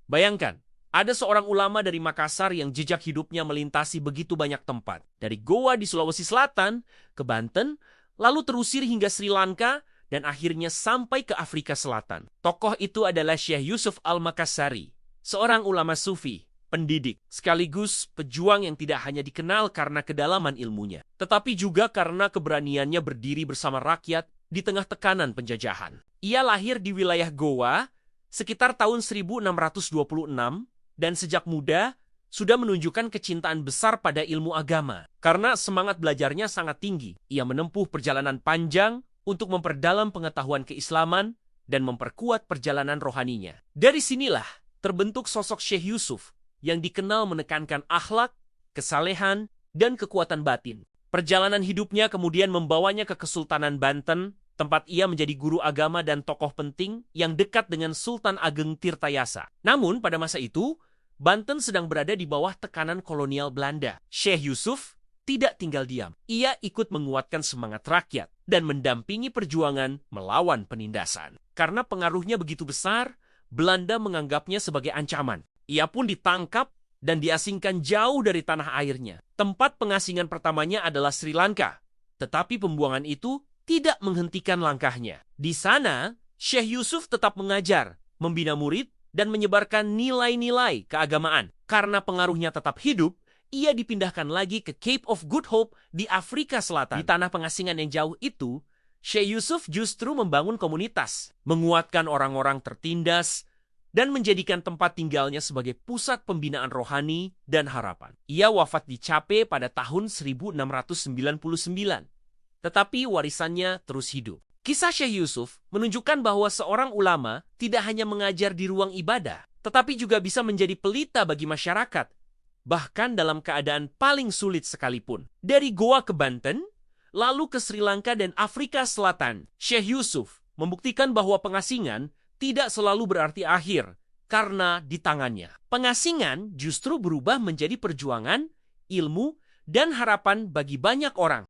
Bayangkan, ada seorang ulama dari Makassar yang jejak hidupnya melintasi begitu banyak tempat. Dari Goa di Sulawesi Selatan, ke Banten, lalu terusir hingga Sri Lanka, dan akhirnya sampai ke Afrika Selatan. Tokoh itu adalah Syekh Yusuf Al-Makassari, seorang ulama sufi, pendidik, sekaligus pejuang yang tidak hanya dikenal karena kedalaman ilmunya, tetapi juga karena keberaniannya berdiri bersama rakyat di tengah tekanan penjajahan. Ia lahir di wilayah Goa sekitar tahun 1626 dan sejak muda sudah menunjukkan kecintaan besar pada ilmu agama. Karena semangat belajarnya sangat tinggi, ia menempuh perjalanan panjang untuk memperdalam pengetahuan keislaman dan memperkuat perjalanan rohaninya. Dari sinilah terbentuk sosok Syekh Yusuf yang dikenal menekankan akhlak, kesalehan, dan kekuatan batin. Perjalanan hidupnya kemudian membawanya ke Kesultanan Banten, tempat ia menjadi guru agama dan tokoh penting yang dekat dengan Sultan Ageng Tirtayasa. Namun pada masa itu, Banten sedang berada di bawah tekanan kolonial Belanda. Syekh Yusuf tidak tinggal diam. Ia ikut menguatkan semangat rakyat dan mendampingi perjuangan melawan penindasan. Karena pengaruhnya begitu besar, Belanda menganggapnya sebagai ancaman. Ia pun ditangkap dan diasingkan jauh dari tanah airnya. Tempat pengasingan pertamanya adalah Sri Lanka. Tetapi pembuangan itu tidak menghentikan langkahnya. Di sana, Syekh Yusuf tetap mengajar, membina murid, dan menyebarkan nilai-nilai keagamaan. Karena pengaruhnya tetap hidup, ia dipindahkan lagi ke Cape of Good Hope di Afrika Selatan. Di tanah pengasingan yang jauh itu, Syekh Yusuf justru membangun komunitas, menguatkan orang-orang tertindas, dan menjadikan tempat tinggalnya sebagai pusat pembinaan rohani dan harapan. Ia wafat di Cape pada tahun 1699. Tetapi warisannya terus hidup. Kisah Syekh Yusuf menunjukkan bahwa seorang ulama tidak hanya mengajar di ruang ibadah, tetapi juga bisa menjadi pelita bagi masyarakat, bahkan dalam keadaan paling sulit sekalipun. Dari Goa ke Banten, lalu ke Sri Lanka dan Afrika Selatan, Syekh Yusuf membuktikan bahwa pengasingan tidak selalu berarti akhir karena di tangannya. Pengasingan justru berubah menjadi perjuangan, ilmu, dan harapan bagi banyak orang.